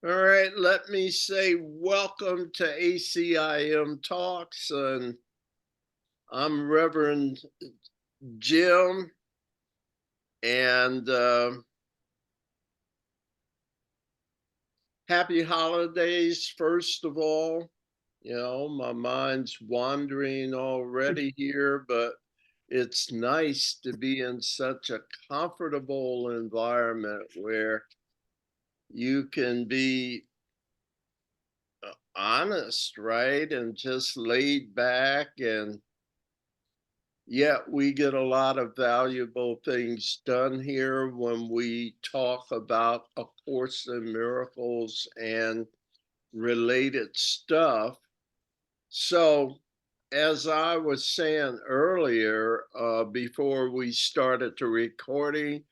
All right, let me say welcome to ACIM Talks, and I'm Reverend Jim, and happy holidays, first of all. You know, my mind's wandering already here, but it's nice to be in such a comfortable environment where you can be honest, right? And just laid back, and yet we get a lot of valuable things done here when we talk about A Course in Miracles and related stuff. So, as I was saying earlier, before we started the recording,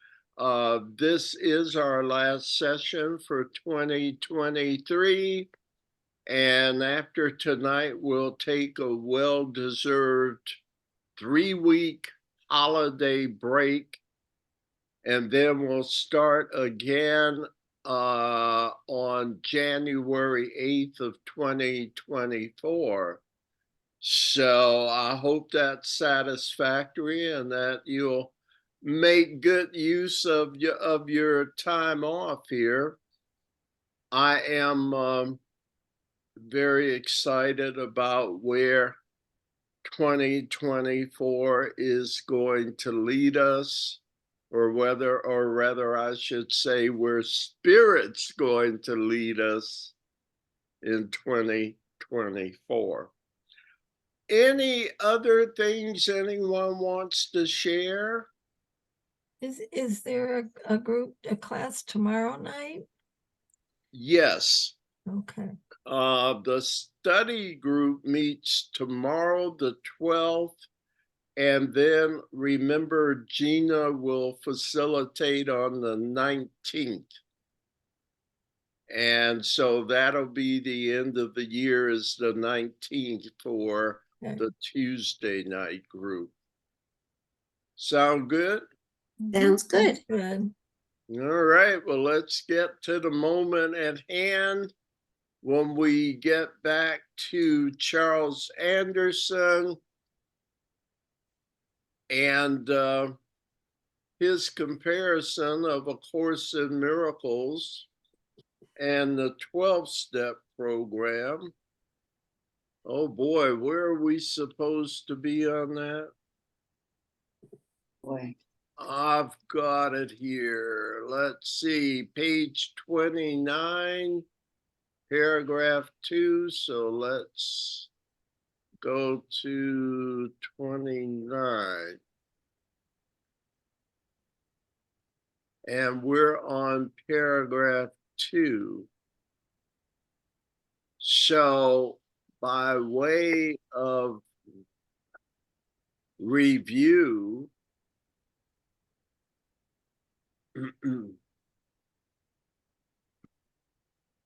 this is our last session for 2023. And after tonight, we'll take a well deserved 3-week holiday break. And then we'll start again on January 8th of 2024. So I hope that's satisfactory and that you'll make good use of your time off here. I am very excited about where 2024 is going to lead us, or rather, I should say, where Spirit's going to lead us in 2024. Any other things anyone wants to share? Is there a class tomorrow night? Yes. Okay. The study group meets tomorrow, the 12th, and then remember, Gina will facilitate on the 19th. And so that'll be the end of the year, is the 19th for Okay. the Tuesday night group. Sound good? Sounds good. Good. All right, well, let's get to the moment at hand. When we get back to Charles Anderson and his comparison of A Course in Miracles and the 12-step program. Oh boy, where are we supposed to be on that? Boy. I've got it here. Let's see, page 29, paragraph 2. So let's go to 29. And we're on paragraph 2. So, by way of review,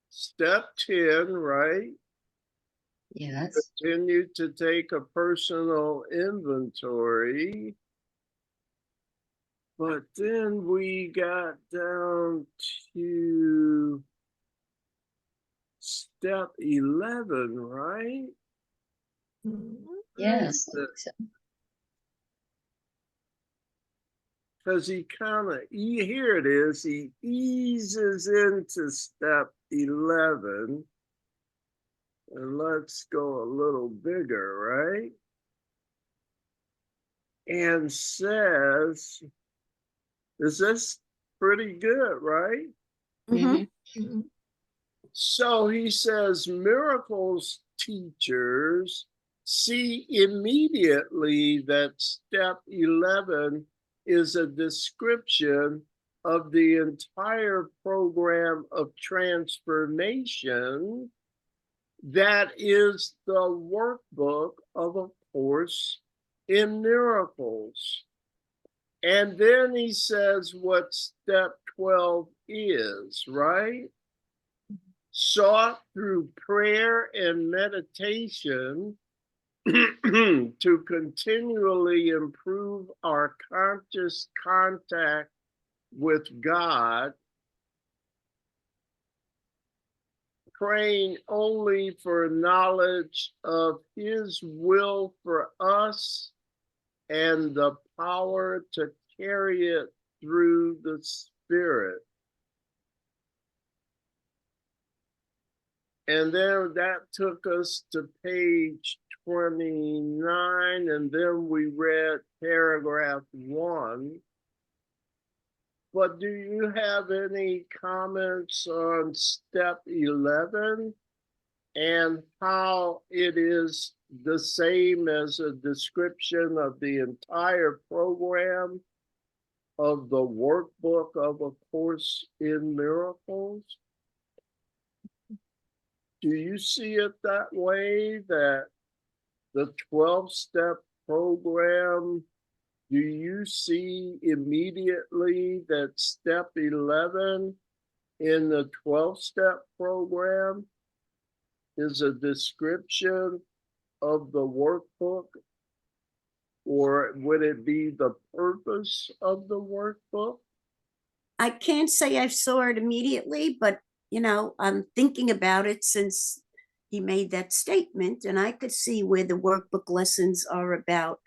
step 10, right? Yes. Continue to take a personal inventory. But then we got down to step 11, right? Yes. Because he kind of, here it is, he eases into step 11. And let's go a little bigger, right? And says, is this pretty good, right? Mm-hmm. So he says, miracles teachers see immediately that step 11 is a description of the entire program of transformation that is the workbook of A Course in Miracles. And then he says what step 12 is, right? Sought through prayer and meditation to continually improve our conscious contact with God praying only for knowledge of his will for us and the power to carry it through the Spirit. And then that took us to page 29, and then we read paragraph 1. But do you have any comments on step 11 and how it is the same as a description of the entire program of the workbook of A Course in Miracles? Do you see it that way, that the 12-step program, do you see immediately that step 11 in the 12-step program is a description of the workbook? Or would it be the purpose of the workbook? I can't say I saw it immediately, but I'm thinking about it since he made that statement, and I could see where the workbook lessons are about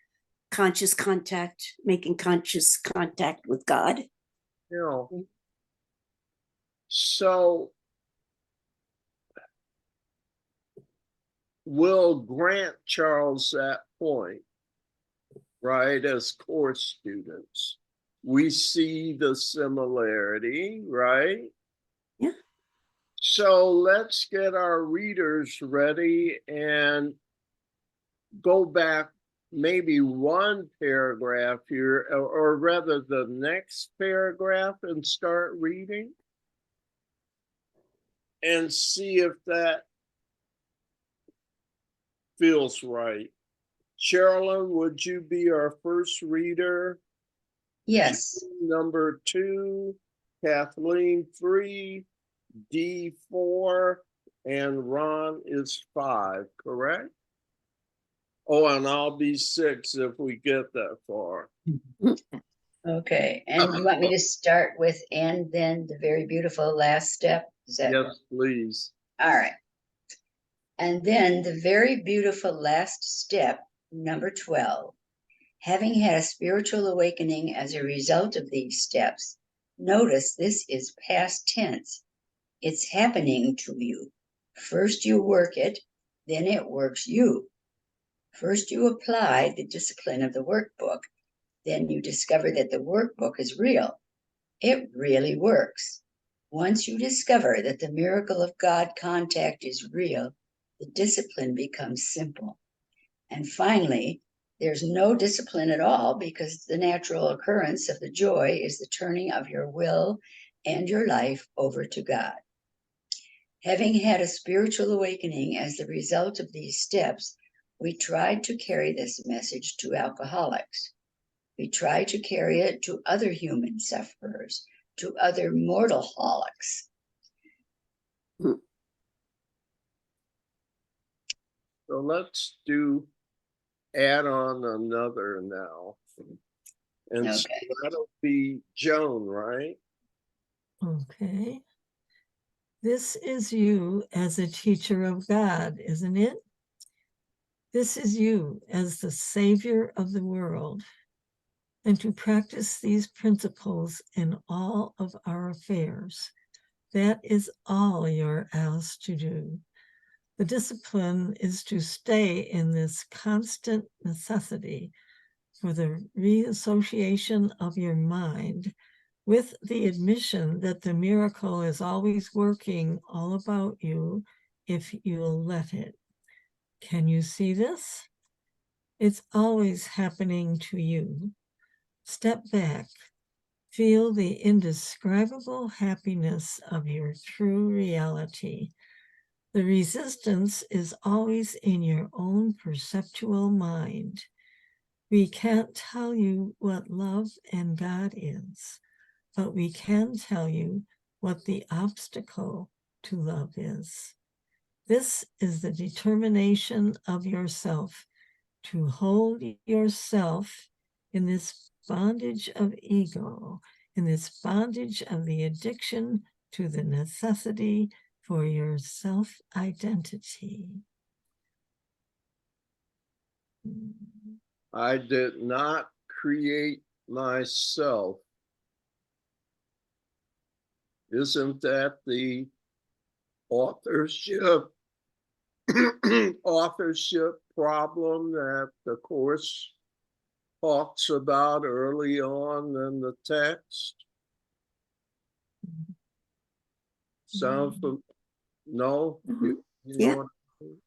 conscious contact, making conscious contact with God. So we'll grant Charles that point, right? As course students, we see the similarity, right? Yeah. So let's get our readers ready and go back maybe one paragraph here, or rather the next paragraph, and start reading and see if that feels right. Sherilyn, would you be our first reader? Yes. Number 2, Kathleen 3, D 4, and Ron is 5, correct? Oh, and I'll be 6 if we get that far. Okay, and you want me to start with and then the very beautiful last step? Is that? Yes, please. All right. And then the very beautiful last step, number 12. Having had a spiritual awakening as a result of these steps, notice this is past tense. It's happening to you. First you work it, then it works you. First you apply the discipline of the workbook, then you discover that the workbook is real. It really works. Once you discover that the miracle of God contact is real, the discipline becomes simple. And finally, there's no discipline at all because the natural occurrence of the joy is the turning of your will and your life over to God. Having had a spiritual awakening as the result of these steps, we tried to carry this message to alcoholics. We try to carry it to other human sufferers, to other mortal holics. So let's add on another now. And Okay. so that'll be Joan, right? Okay. This is you as a teacher of God, isn't it? This is you as the savior of the world. And to practice these principles in all of our affairs, that is all you're asked to do. The discipline is to stay in this constant necessity for the reassociation of your mind with the admission that the miracle is always working all about you if you'll let it. Can you see this? It's always happening to you. Step back. Feel the indescribable happiness of your true reality. The resistance is always in your own perceptual mind. We can't tell you what love and God is, but we can tell you what the obstacle to love is. This is the determination of yourself to hold yourself in this bondage of ego, in this bondage of the addiction to the necessity for your self-identity. I did not create myself. Isn't that the authorship problem that the course talks about early on in the text? Sound no? You Yeah. know what I mean?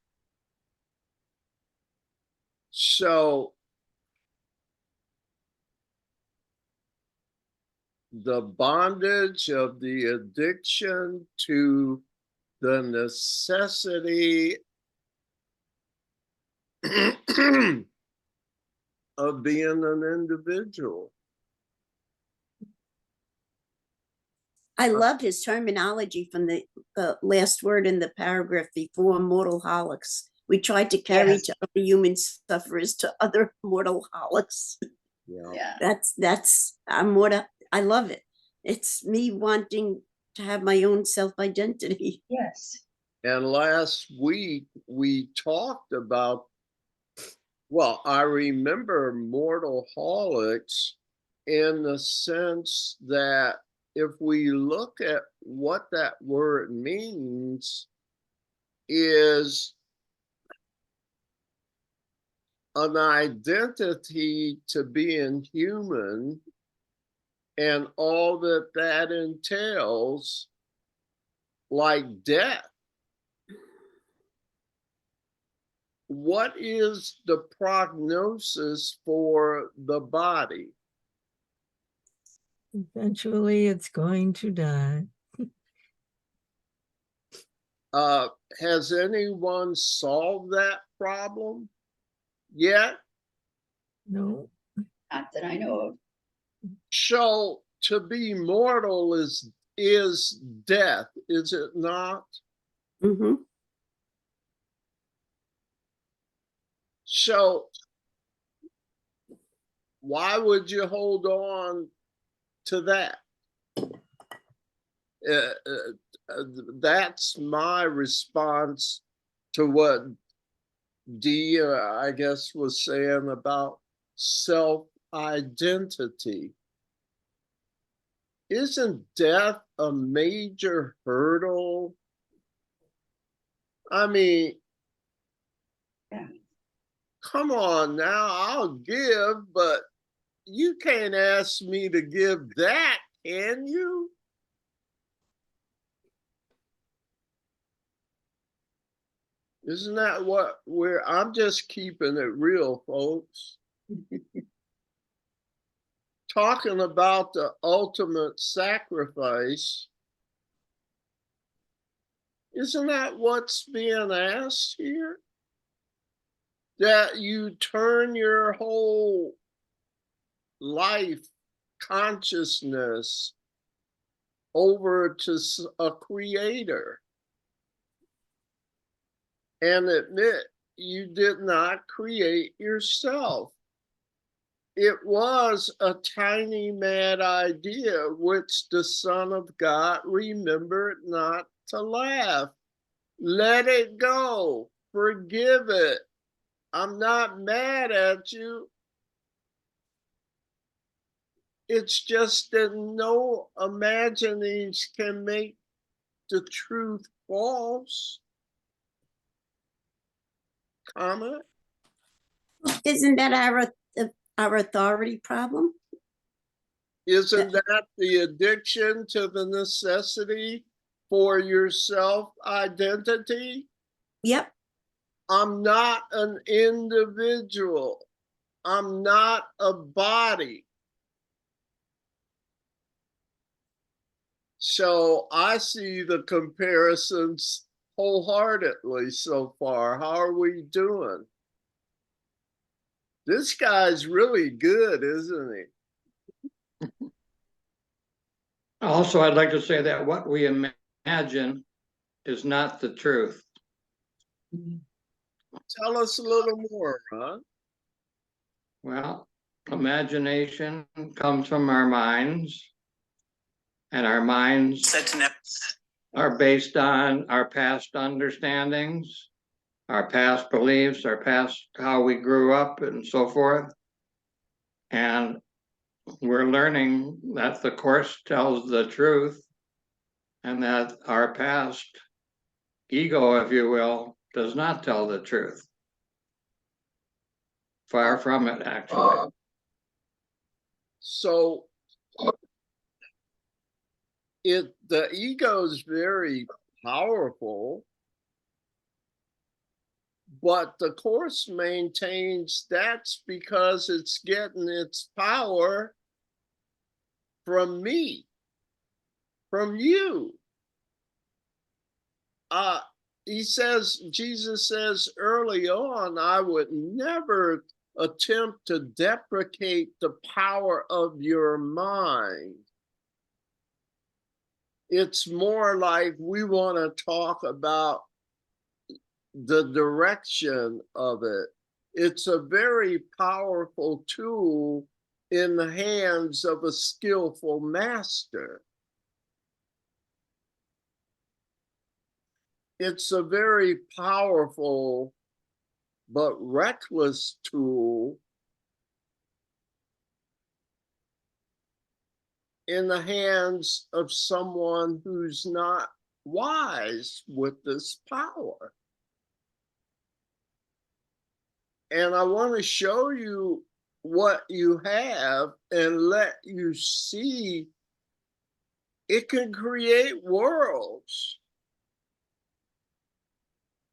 So the bondage of the addiction to the necessity of being an individual. I love his terminology from the last word in the paragraph before, mortal holics. We tried to carry Yes. to other human sufferers to other mortal holics. Yeah. Yeah. I love it. It's me wanting to have my own self-identity. Yes. And last week we talked about, well, I remember mortal holics in the sense that if we look at what that word means, is an identity to being human and all that that entails, like death. What is the prognosis for the body? Eventually, it's going to die. Has anyone solved that problem yet? No, Not that I know of. So to be mortal is death, is it not? Mm-hmm. So why would you hold on to that? That's my response to what Dee, I guess, was saying about self-identity. Isn't death a major hurdle? I mean, Yeah. come on now, I'll give, but you can't ask me to give that, can you? Isn't that what I'm just keeping it real, folks. Talking about the ultimate sacrifice. Isn't that what's being asked here? That you turn your whole life consciousness over to a creator and admit you did not create yourself. It was a tiny mad idea which the Son of God remembered not to laugh. Let it go. Forgive it. I'm not mad at you. It's just that no imaginings can make the truth false. Comment? Isn't that our authority problem? Isn't that the addiction to the necessity for your self-identity? Yep. I'm not an individual. I'm not a body. So I see the comparisons wholeheartedly so far. How are we doing? This guy's really good, isn't he? Also, I'd like to say that what we imagine is not the truth. Tell us a little more, Ron. Well, imagination comes from our minds, and our minds are based on our past understandings, our past beliefs, our past, how we grew up and so forth. And we're learning that the Course tells the truth and that our past ego, if you will, does not tell the truth. Far from it, actually. So the ego is very powerful, but the Course maintains that's because it's getting its power from me, from you. Jesus says early on, I would never attempt to deprecate the power of your mind. It's more like we want to talk about the direction of it. It's a very powerful tool in the hands of a skillful master. It's a very powerful but reckless tool in the hands of someone who's not wise with this power. And I want to show you what you have and let you see it can create worlds.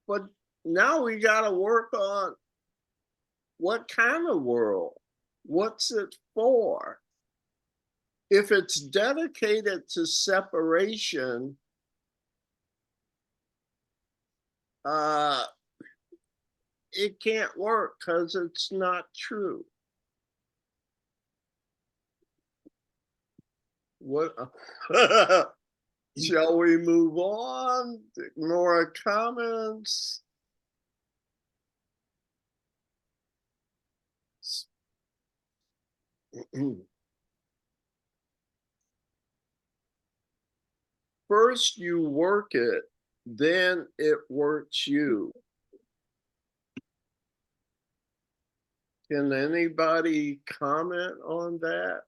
But now we got to work on what kind of world? What's it for? If it's dedicated to separation, it can't work because it's not true. What? Shall we move on? More comments? First you work it, then it works you. Can anybody comment on that?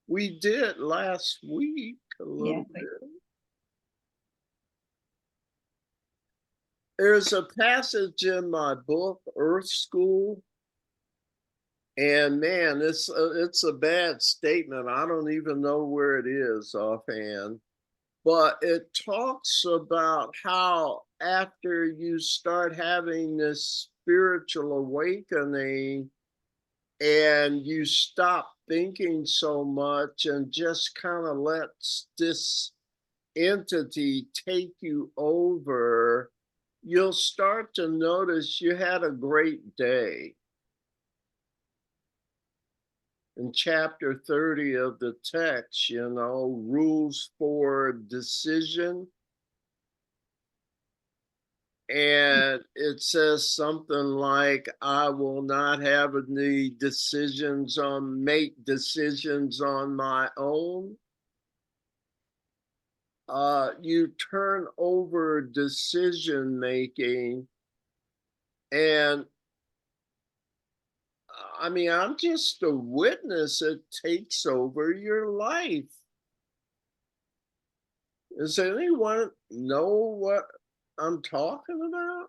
We did last week a little bit. There's a passage in my book, Earth School, and man, it's a bad statement. I don't even know where it is offhand, but it talks about how after you start having this spiritual awakening and you stop thinking so much and just kind of let this entity take you over, you'll start to notice you had a great day. In chapter 30 of the text, rules for decision. And it says something like, I will not have any make decisions on my own. You turn over decision making, and I mean, I'm just a witness. It takes over your life. Does anyone know what I'm talking about?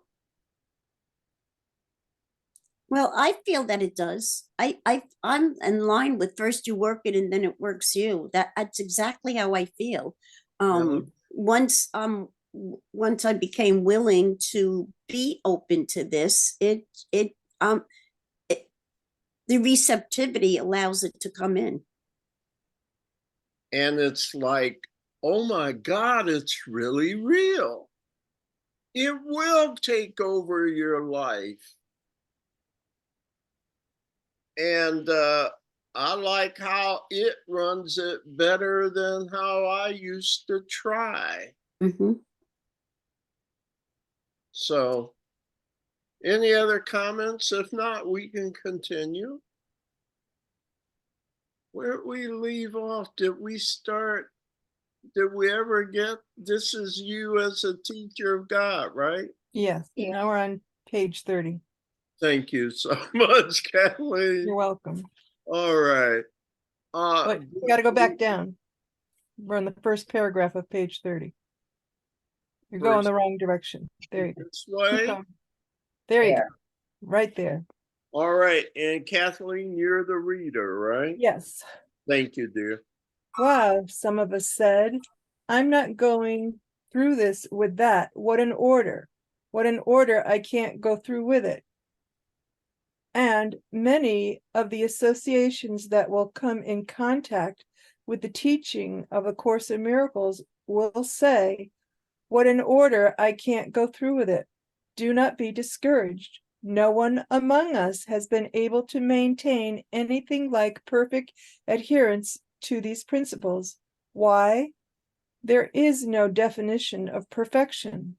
Well, I feel that it does. I'm in line with first you work it and then it works you. That's exactly how I feel. Once I became willing to be open to this, the receptivity allows it to come in. And it's like, oh my God, it's really real. It will take over your life. And I like how it runs it better than how I used to try. Mm-hmm. So, any other comments? If not, we can continue. Where did we leave off? Did we start Did we ever get, this is you as a teacher of God, right? Yes, Yeah. now we're on page 30. Thank you so much, Kathleen. You're welcome. All right. But you gotta go back down. We're in the first paragraph of page 30. You're going the wrong direction. There you go. This Keep way. going. There you go. There. Right there. All right. And Kathleen, you're the reader, right? Yes. Thank you, dear. Wow, some of us said, I'm not going through this with that. What an order. What an order. I can't go through with it. And many of the associations that will come in contact with the teaching of A Course in Miracles will say, what an order. I can't go through with it. Do not be discouraged. No one among us has been able to maintain anything like perfect adherence to these principles. Why? There is no definition of perfection.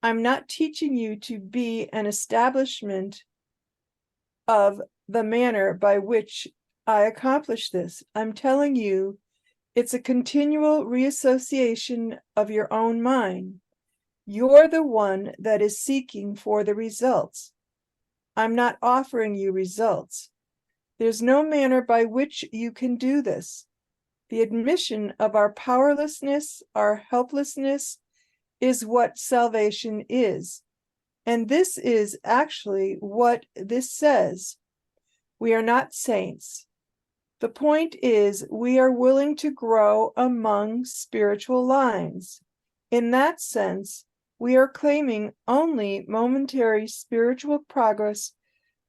I'm not teaching you to be an establishment of the manner by which I accomplish this. I'm telling you, it's a continual reassociation of your own mind. You're the one that is seeking for the results. I'm not offering you results. There's no manner by which you can do this. The admission of our powerlessness, our helplessness, is what salvation is. And this is actually what this says. We are not saints. The point is, we are willing to grow among spiritual lines. In that sense, we are claiming only momentary spiritual progress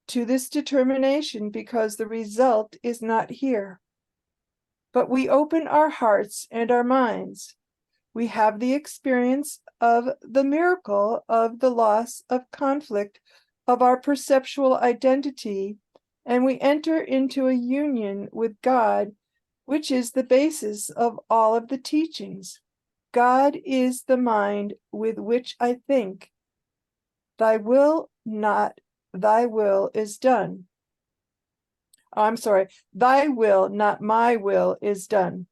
to this determination because the result is not here. But we open our hearts and our minds. We have the experience of the miracle of the loss of conflict of our perceptual identity, and we enter into a union with God, which is the basis of all of the teachings. God is the mind with which I think. Thy will, not thy will, is done. I'm sorry, thy will, not my will, is done.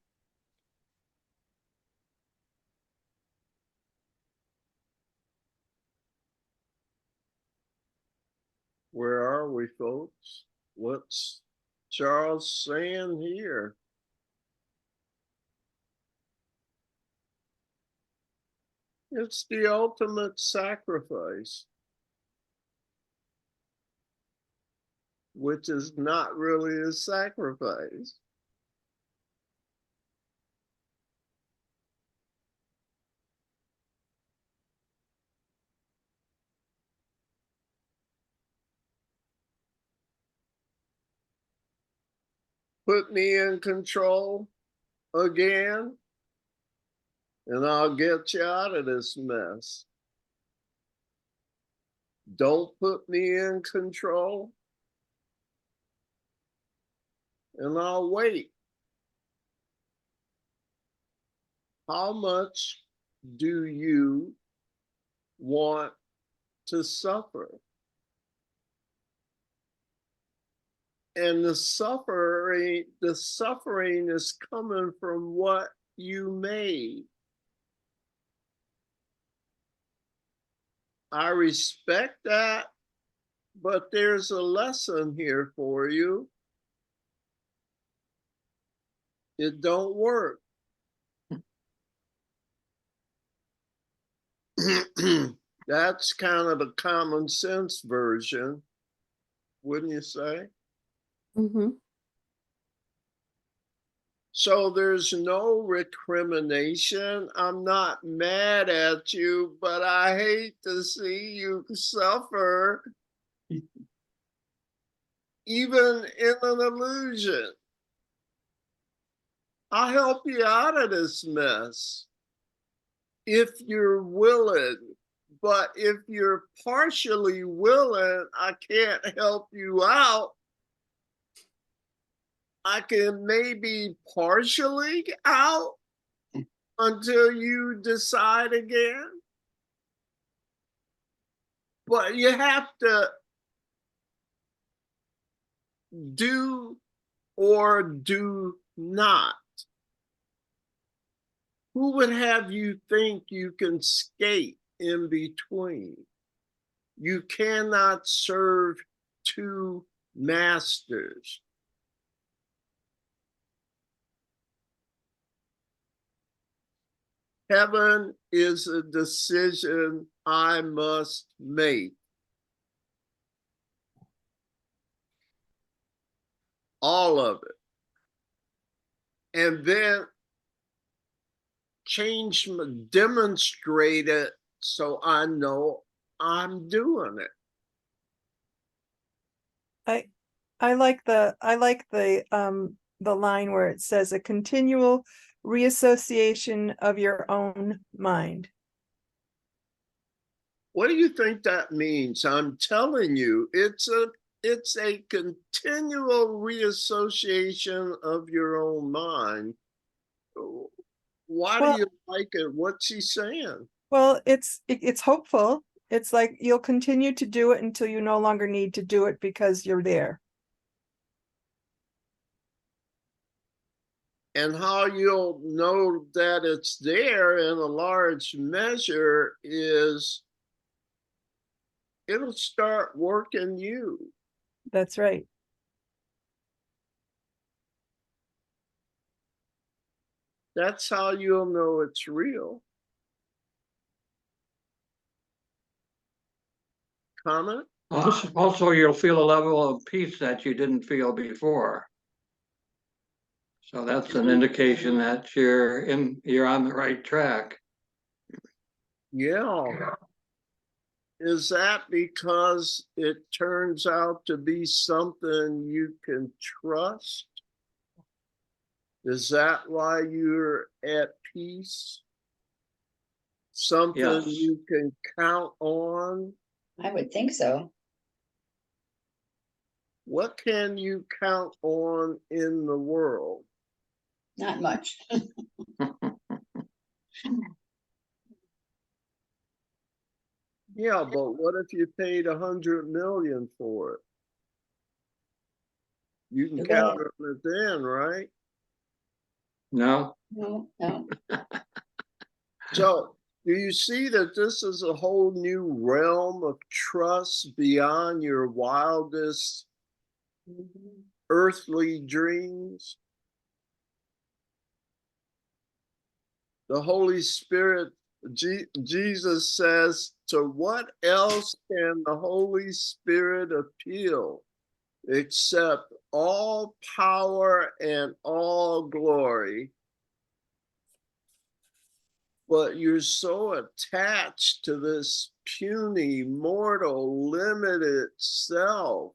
Where are we, folks? What's Charles saying here? It's the ultimate sacrifice, which is not really a sacrifice. Put me in control again, and I'll get you out of this mess. Don't put me in control, and I'll wait. How much do you want to suffer? And the suffering is coming from what you made. I respect that, but there's a lesson here for you. It don't work. That's kind of a common sense version, wouldn't you say? Mm-hmm. So there's no recrimination. I'm not mad at you, but I hate to see you suffer, even in an illusion. I'll help you out of this mess if you're willing. But if you're partially willing, I can't help you out. I can maybe partially out until you decide again. But you have to do or do not. Who would have you think you can skate in between? You cannot serve two masters. Heaven is a decision I must make. All of it. And then demonstrate it so I know I'm doing it. I like the line where it says a continual reassociation of your own mind. What do you think that means? I'm telling you, it's a continual reassociation of your own mind. Why Well- do you like it? What's he saying? Well, it's hopeful. It's like you'll continue to do it until you no longer need to do it because you're there. And how you'll know that it's there in a large measure is it'll start working you. That's right. That's how you'll know it's real. Comment? Also, you'll feel a level of peace that you didn't feel before. So that's an indication that you're on the right track. Yeah. Is that because it turns out to be something you can trust? Is that why you're at peace? Something Yes. you can count on? I would think so. What can you count on in the world? Not much. Yeah, but what if you paid 100 million for it? You can Too count bad. on it then, right? No, No. So do you see that this is a whole new realm of trust beyond your wildest earthly dreams? The Holy Spirit, Jesus says, to what else can the Holy Spirit appeal except all power and all glory? But you're so attached to this puny, mortal, limited self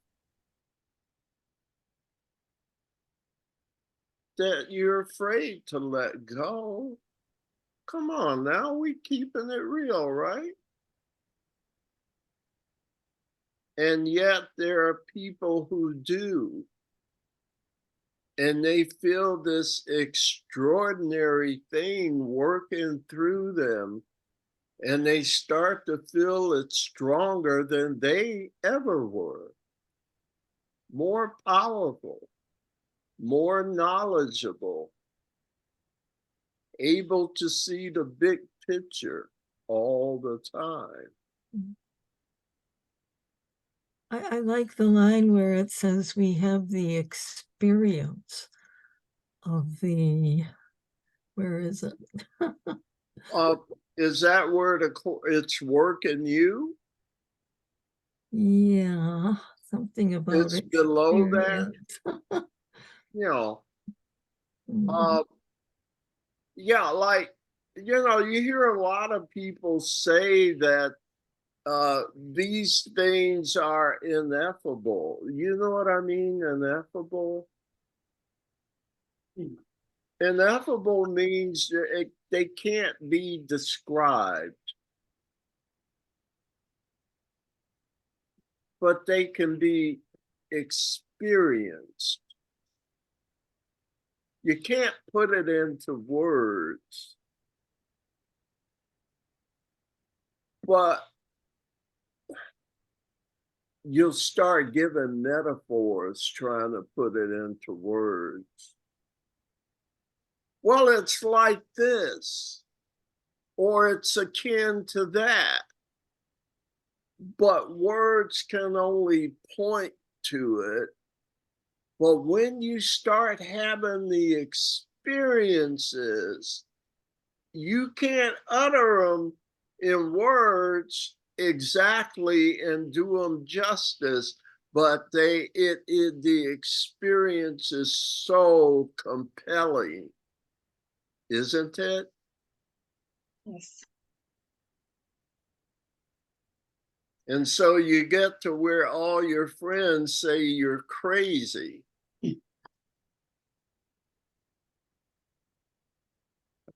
that you're afraid to let go. Come on now, we keeping it real, right? And yet there are people who do. And they feel this extraordinary thing working through them. And they start to feel it stronger than they ever were. More powerful, more knowledgeable, able to see the big picture all the time. I like the line where it says we have the experience of the, where is it? Is that where it's working you? Yeah, something about It's below that, experience. you know. Mhm. Yeah, like, you hear a lot of people say that these things are ineffable. You know what I mean? Ineffable. Ineffable means they can't be described, but they can be experienced. You can't put it into words, but you'll start giving metaphors trying to put it into words. well, it's like this, or it's akin to that. But words can only point to it. But when you start having the experiences, you can't utter them in words exactly and do them justice, but the experience is so compelling, isn't it? Yes. And so you get to where all your friends say you're crazy.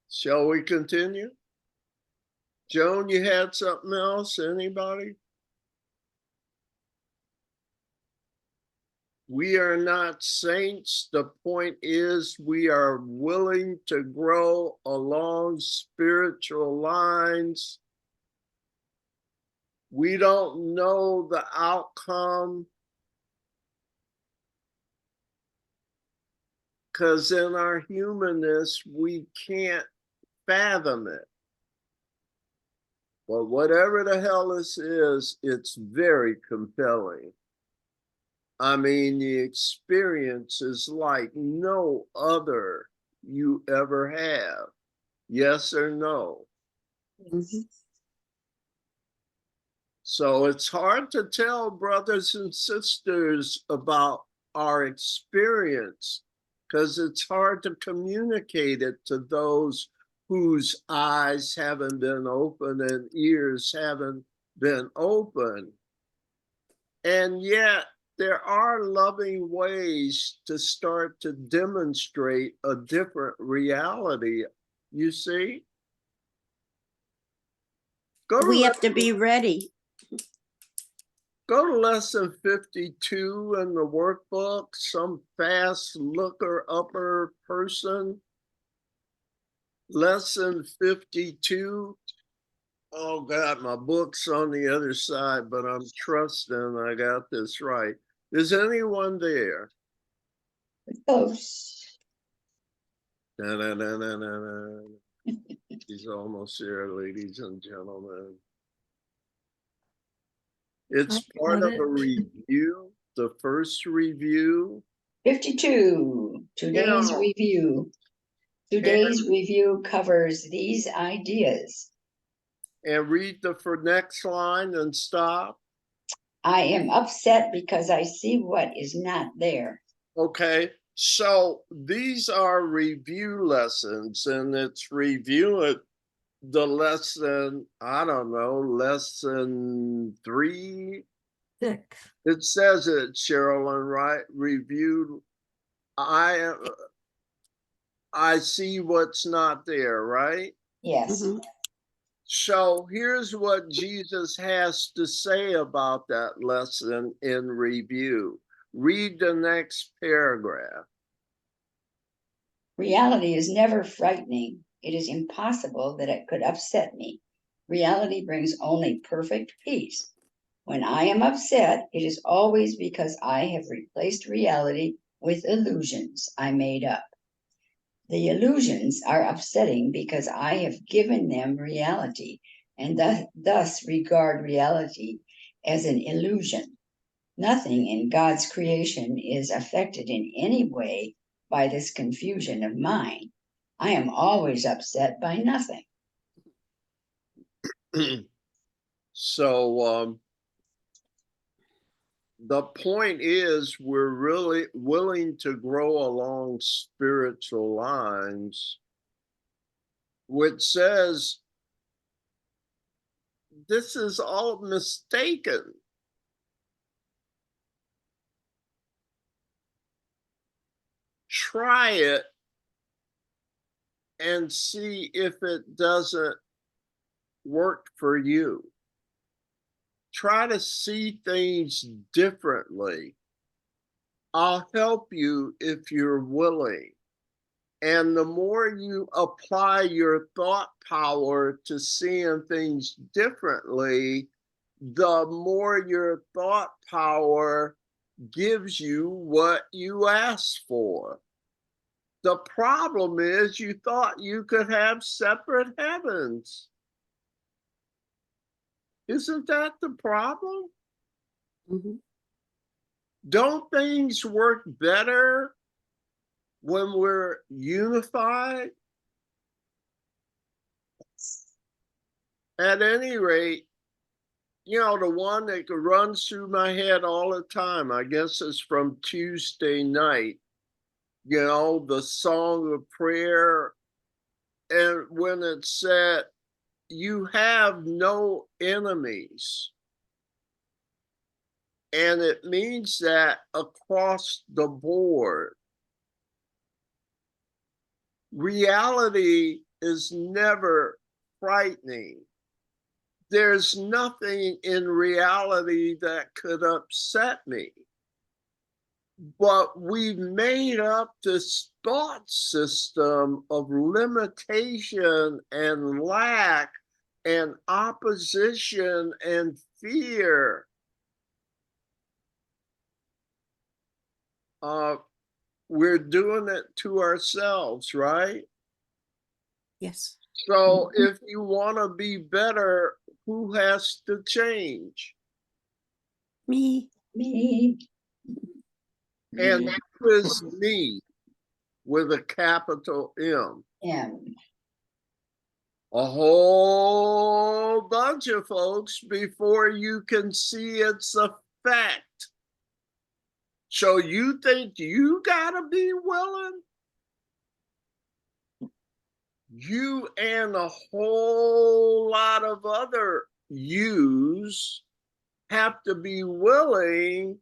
Shall we continue? Joan, you had something else? Anybody? We are not saints. The point is, we are willing to grow along spiritual lines. We don't know the outcome because in our humanness, we can't fathom it. But whatever the hell this is, it's very compelling. I mean, the experience is like no other you ever have. Yes or no? Mhm. So it's hard to tell brothers and sisters about our experience because it's hard to communicate it to those whose eyes haven't been open and ears haven't been open. And yet, there are loving ways to start to demonstrate a different reality. You see? We have to be ready. Go to lesson 52 in the workbook, some fast looker upper person. Lesson 52. Oh God, my book's on the other side, but I'm trusting I got this right. Is anyone there? Close. Na-na-na-na-na-na. She's almost there, ladies and gentlemen. It's part got of a it. review, the first review. 52. Today's Yeah. review. Today's review covers these ideas. And read the for next line and stop. I am upset because I see what is not there. Okay, so these are review lessons, and it's reviewing the lesson, I don't know, lesson 3. 6. It says it, Sherilyn, right? Reviewed. I see what's not there, right? Yes. Mhm. So here's what Jesus has to say about that lesson in review. Read the next paragraph. Reality is never frightening. It is impossible that it could upset me. Reality brings only perfect peace. When I am upset, it is always because I have replaced reality with illusions I made up. The illusions are upsetting because I have given them reality and thus regard reality as an illusion. Nothing in God's creation is affected in any way by this confusion of mine. I am always upset by nothing. So the point is we're really willing to grow along spiritual lines, which says this is all mistaken. Try it and see if it doesn't work for you. Try to see things differently. I'll help you if you're willing. And the more you apply your thought power to seeing things differently, the more your thought power gives you what you ask for. The problem is you thought you could have separate heavens. Isn't that the problem? Mhm. Don't things work better when we're unified? At any rate, you know, the one that runs through my head all the time, I guess it's from Tuesday night, you know, the song of prayer. And when it said, you have no enemies. And it means that across the board, reality is never frightening. There's nothing in reality that could upset me. But we've made up this thought system of limitation and lack and opposition and fear. We're doing it to ourselves, right? Yes. So if you want to be better, who has to change? Me. Me. And who is me with a capital M? M. A whole bunch of folks before you can see its effect. So you think you gotta be willing? You and a whole lot of other yous have to be willing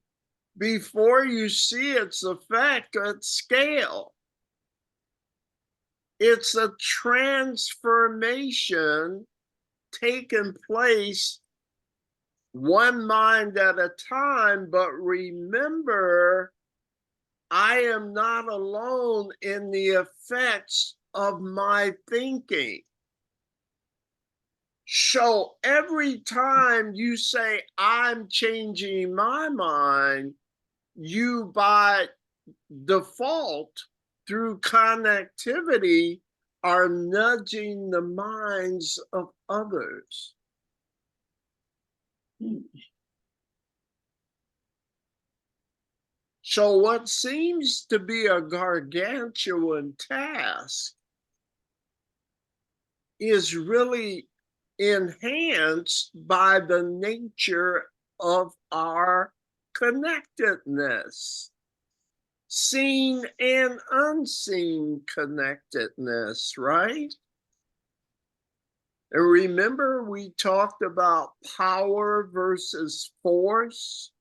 before you see its effect at scale. It's a transformation taking place one mind at a time, but remember, I am not alone in the effects of my thinking. So every time you say, I'm changing my mind, you by default, through connectivity, are nudging the minds of others. So what seems to be a gargantuan task is really enhanced by the nature of our connectedness, seen and unseen connectedness, right? And remember, we talked about power versus force.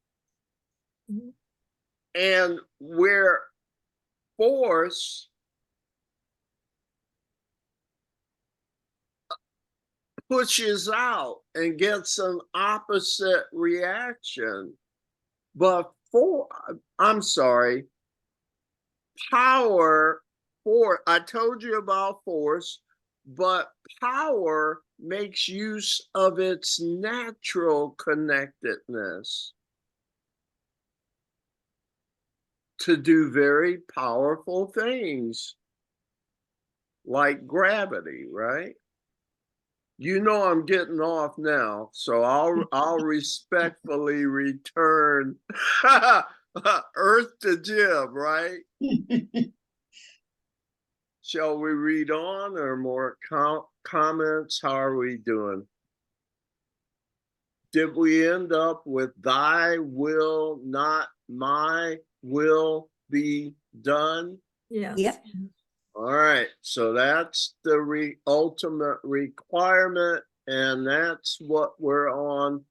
Mhm. And where force pushes out and gets an opposite reaction. But power, I told you about force, but power makes use of its natural connectedness to do very powerful things like gravity, right? You know I'm getting off now, so I'll respectfully return Earth to Jim, right? Shall we read on or more comments? How are we doing? Did we end up with thy will, not my will be done? Yes. Yep. All right, so that's the ultimate requirement, and that's what we're on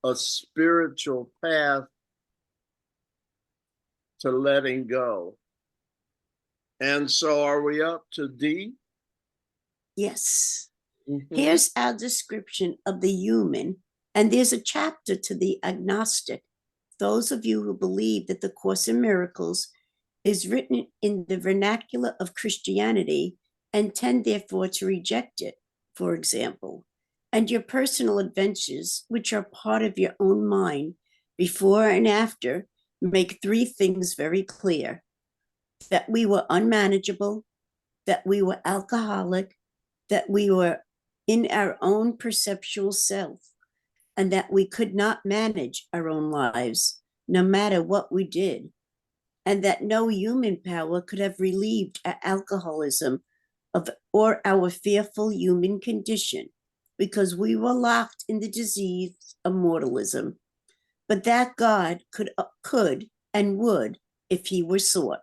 a spiritual path to letting go. And so are we up to D? Yes. Mhm. Here's our description of the human, and there's a chapter to the agnostic. Those of you who believe that the Course in Miracles is written in the vernacular of Christianity and tend therefore to reject it, for example, and your personal adventures, which are part of your own mind, before and after, make three things very clear. that we were unmanageable, that we were alcoholic, that we were in our own perceptual self, and that we could not manage our own lives, no matter what we did, and that no human power could have relieved our alcoholism or our fearful human condition, because we were locked in the disease of mortalism, but that God could and would if he were sought.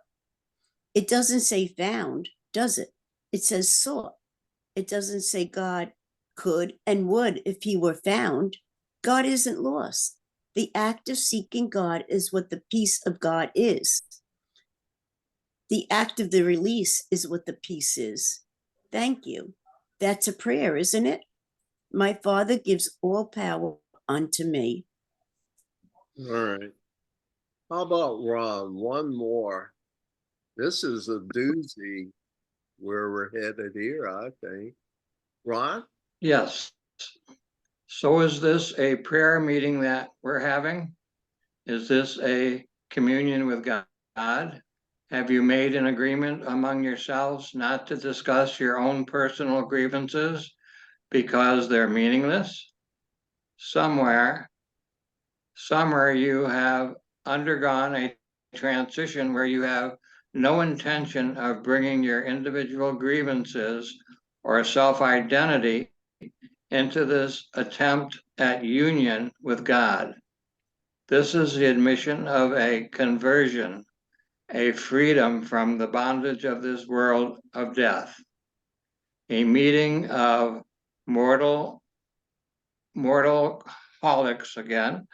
It doesn't say found, does it? It says sought. It doesn't say God could and would if he were found. God isn't lost. The act of seeking God is what the peace of God is. The act of the release is what the peace is. Thank you. That's a prayer, isn't it? My Father gives all power unto me. All right. How about Ron? One more. This is a doozy where we're headed here, I think. Ron? Yes. So is this a prayer meeting that we're having? Is this a communion with God? Have you made an agreement among yourselves not to discuss your own personal grievances because they're meaningless? Somewhere you have undergone a transition where you have no intention of bringing your individual grievances or self-identity into this attempt at union with God. This is the admission of a conversion, a freedom from the bondage of this world of death, a meeting of mortal holics again,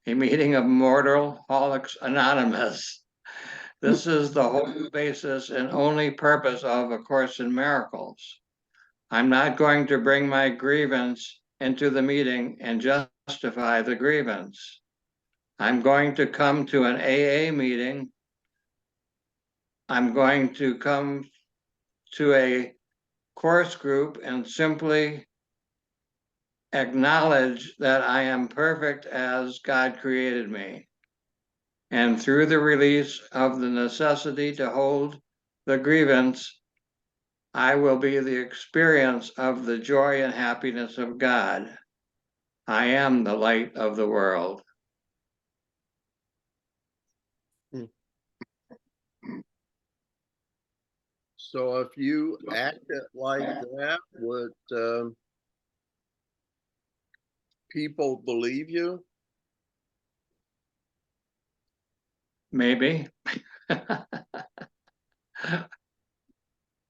a meeting of mortal holics anonymous. This is the whole basis and only purpose of A Course in Miracles. I'm not going to bring my grievance into the meeting and justify the grievance. I'm going to come to an AA meeting. I'm going to come to a course group and simply acknowledge that I am perfect as God created me. And through the release of the necessity to hold the grievance, I will be the experience of the joy and happiness of God. I am the light of the world. So if you acted like that, would people believe you? Maybe.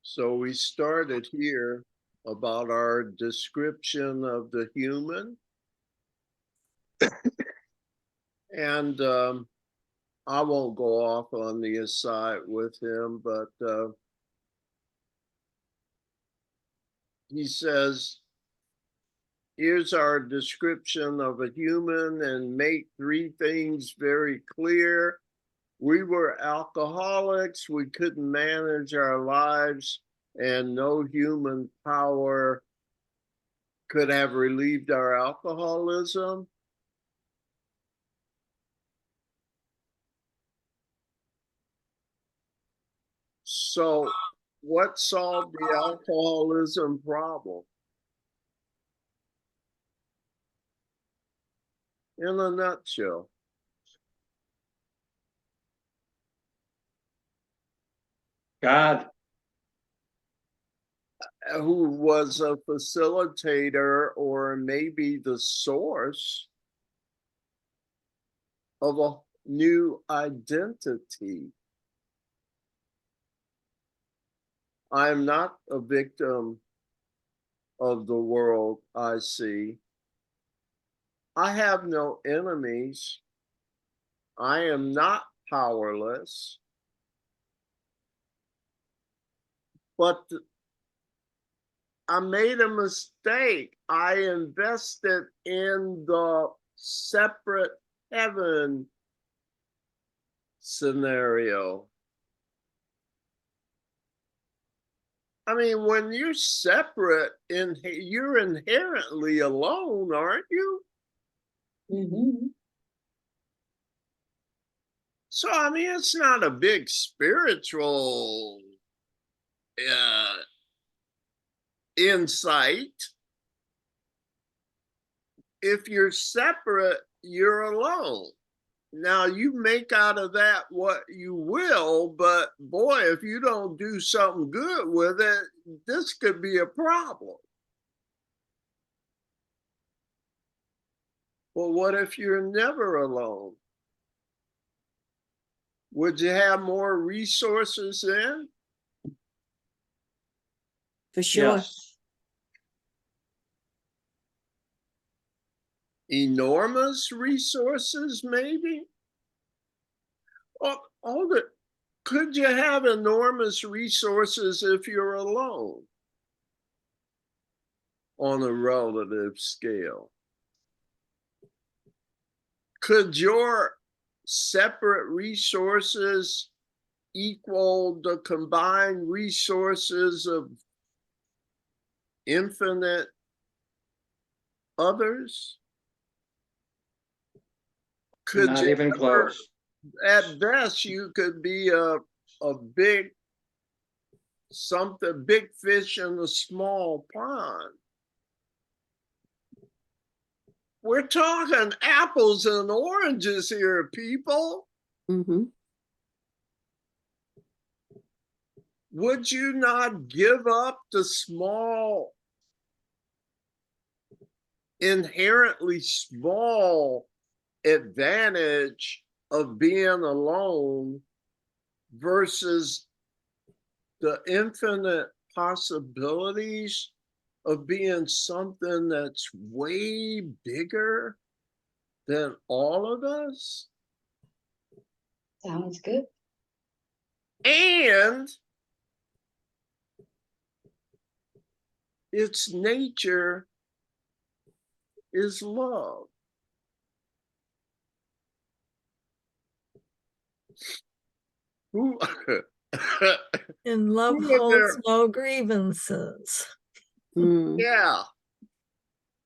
So we started here about our description of the human. And I won't go off on the aside with him, but he says, here's our description of a human and make three things very clear. We were alcoholics, we couldn't manage our lives, and no human power could have relieved our alcoholism. So what solved the alcoholism problem? In a nutshell. God. Who was a facilitator or maybe the source of a new identity. I am not a victim of the world I see. I have no enemies. I am not powerless. But I made a mistake. I invested in the separate heaven scenario. I mean, when you're separate, you're inherently alone, aren't you? Mhm. So, I mean, it's not a big spiritual insight. If you're separate, you're alone. Now, you make out of that what you will, but boy, if you don't do something good with it, this could be a problem. Well, what if you're never alone? Would you have more resources then? For sure. Yes. Enormous resources, maybe? Could you have enormous resources if you're alone on a relative scale? Could your separate resources equal the combined resources of infinite others? Could Not you even ever, close. at best, you could be a big something, big fish in a small pond. We're talking apples and oranges here, people. Mm-hmm. Would you not give up the small, inherently small advantage of being alone versus the infinite possibilities of being something that's way bigger than all of us? Sounds good. And its nature is love. Who And love who are holds there? no grievances. Mm.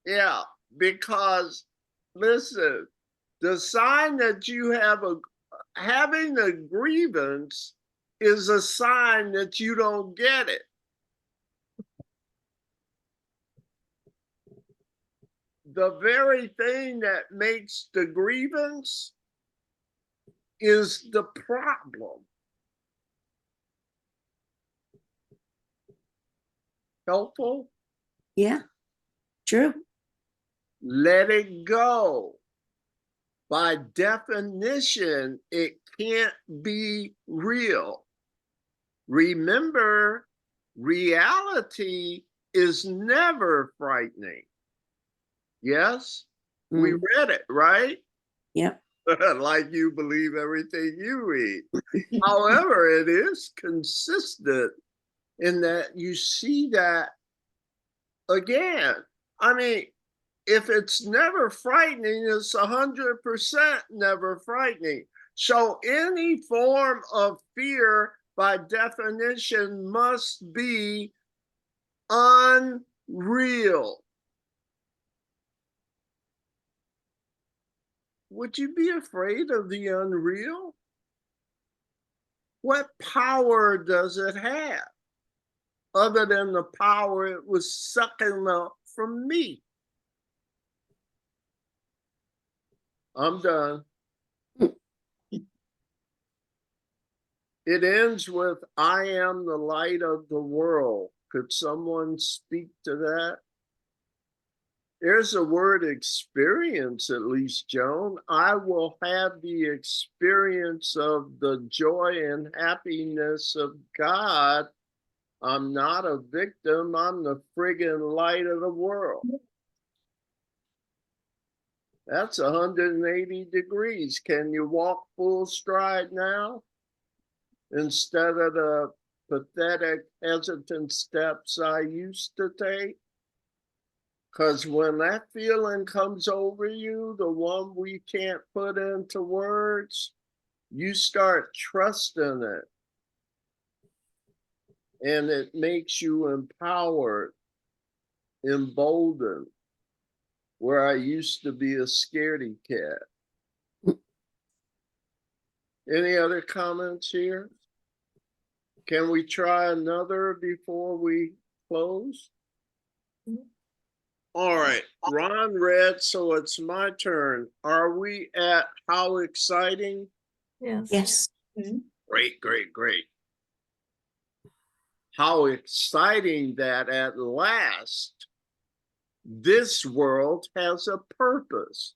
Yeah, because listen, the sign that you have having a grievance is a sign that you don't get it. The very thing that makes the grievance is the problem. Helpful? Yeah, true. Let it go. By definition, it can't be real. Remember, reality is never frightening. Yes, we Mm. read it, right? Yep. Like you believe everything you read. However, it is consistent in that you see that again. I mean, if it's never frightening, it's 100% never frightening. So any form of fear, by definition, must be unreal. Would you be afraid of the unreal? What power does it have other than the power it was sucking up from me? I'm done. It ends with, I am the light of the world. Could someone speak to that? There's a word experience, at least, Joan. I will have the experience of the joy and happiness of God. I'm not a victim. I'm the friggin' light of the world. That's 180 degrees. Can you walk full stride now? Instead of the pathetic, hesitant steps I used to take? Because when that feeling comes over you, the one we can't put into words, you start trusting it. And it makes you empowered, emboldened, where I used to be a scaredy cat. Any other comments here? Can we try another before we close? All right, Ron read, so it's my turn. Are we at how exciting? Yes. Yes. Great, great, great. How exciting that at last this world has a purpose.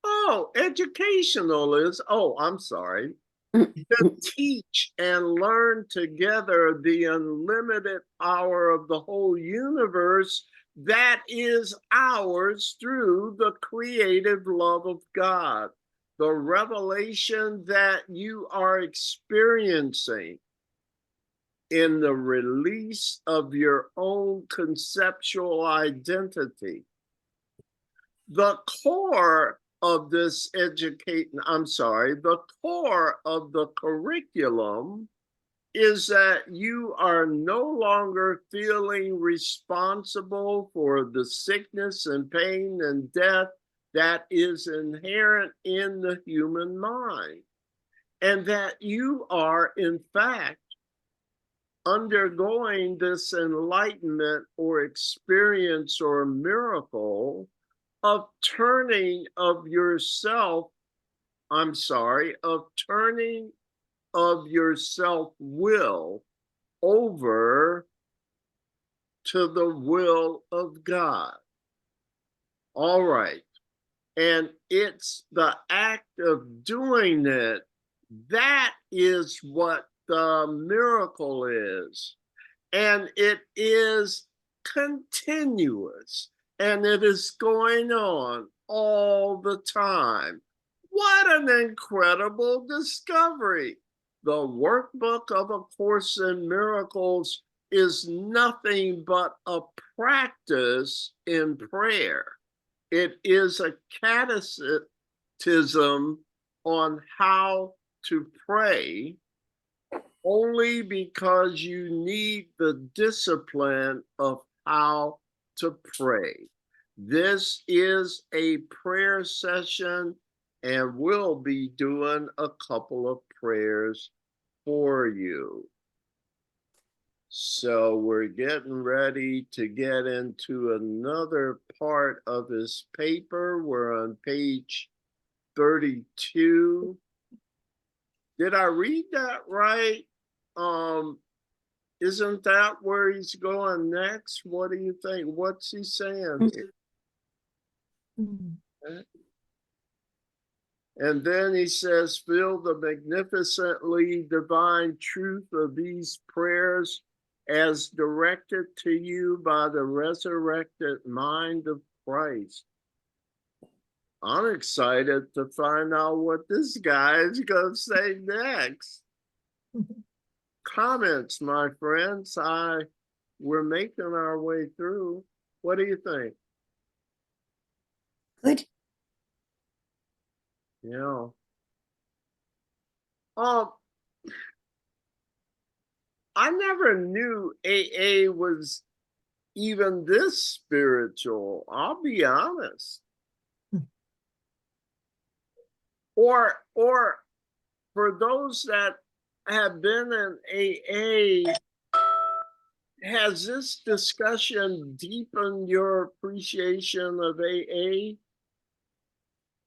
Oh, educational is, oh, I'm sorry. To teach and learn together the unlimited power of the whole universe that is ours through the creative love of God. The revelation that you are experiencing in the release of your own conceptual identity. The core of this the core of the curriculum is that you are no longer feeling responsible for the sickness and pain and death that is inherent in the human mind, and that you are, in fact, undergoing this enlightenment or experience or miracle of turning of your self-will over to the will of God. All right. And it's the act of doing it that is what the miracle is. And it is continuous, and it is going on all the time. What an incredible discovery. The workbook of A Course in Miracles is nothing but a practice in prayer. It is a catechism on how to pray, only because you need the discipline of how to pray. This is a prayer session, and we'll be doing a couple of prayers for you. So we're getting ready to get into another part of this paper. We're on page 32. Did I read that right? Isn't that where he's going next? What do you think? What's he saying here? And then he says, feel the magnificently divine truth of these prayers as directed to you by the resurrected mind of Christ. I'm excited to find out what this guy is going to say next. Comments, my friends. We're making our way through. What do you think? Good. Yeah. I never knew AA was even this spiritual. I'll be honest. Or for those that have been in AA, has this discussion deepened your appreciation of AA?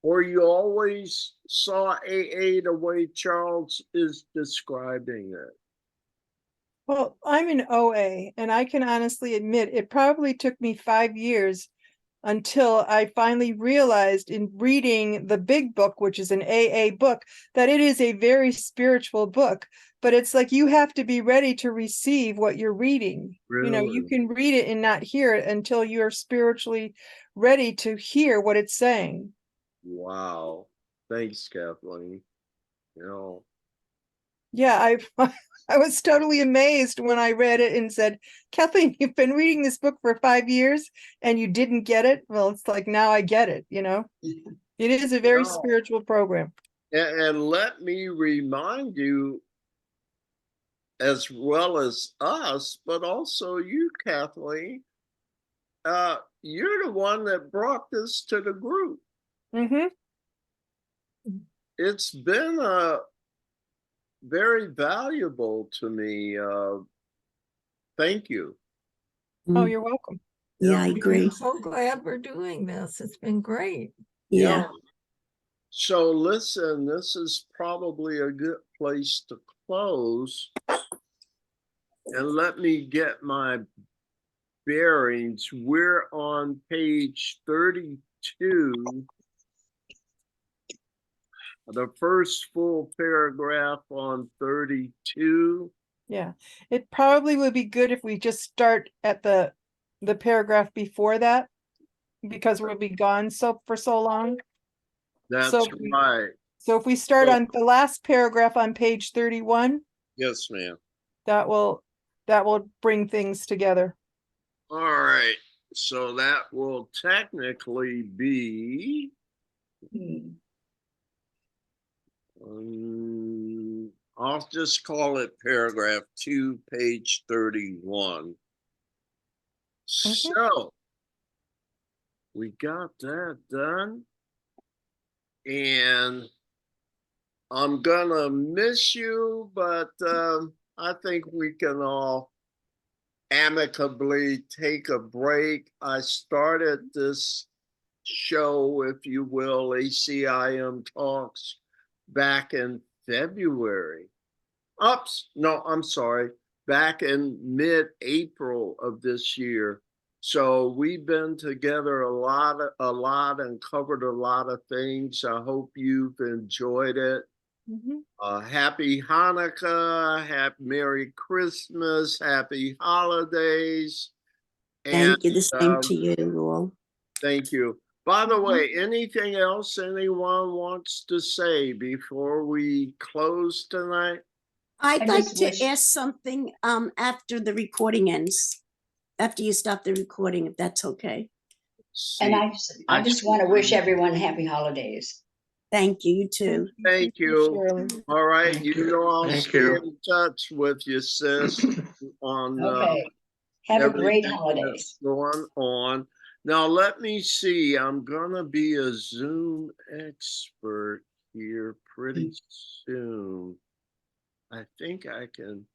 Or you always saw AA the way Charles is describing it? Well, I'm in OA, and I can honestly admit it probably took me 5 years until I finally realized in reading the big book, which is an AA book, that it is a very spiritual book. But it's like you have to be ready to receive what you're reading. You know, you Really? can read it and not hear it until you're spiritually ready to hear what it's saying. Wow. Thanks, Kathleen. You know, Yeah, I was totally amazed when I read it and said, Kathleen, you've been reading this book for 5 years and you didn't get it. Well, it's like, now I get it, you know. It is a very spiritual program. and let me remind you, as well as us, but also you, Kathleen, you're the one that brought this to the group. Mm-hmm. it's been very valuable to me. Thank you. Oh, Mm, you're welcome. yeah, I Yeah. agree. I'm so glad we're doing this. It's been great. Yeah. So listen, this is probably a good place to close. And let me get my bearings. We're on page 32. The first full paragraph on 32. Yeah, it probably would be good if we just start at the paragraph before that, because we'll be gone for so long. That's So right. So if we start So- on the last paragraph on page 31, Yes, ma'am. that will bring things together. All right. So that will technically be Hmm. I'll just call it paragraph 2, page 31. So we got that done. And I'm gonna miss you, but I think we can all amicably take a break. I started this show, if you will, ACIM Talks, back in February. No, I'm sorry, back in mid-April of this year. So we've been together a lot and covered a lot of things. I hope you've enjoyed it. Happy Hanukkah, happy Merry Christmas, happy holidays. And Thank you. The same to you all. thank you. By the way, anything else anyone wants to say before we close tonight? I'd I like just to wish- ask something after the recording ends, after you stop the recording, if that's okay. And See, I just want to wish everyone happy holidays. Thank you, you too. Thank you. Shirley. All right, Thank you you. know I'll Thank stay you. in touch with you, sis, on Okay. Have a great everything holidays. that's going on. Now let me see. I'm gonna be a Zoom expert here pretty soon. I think I can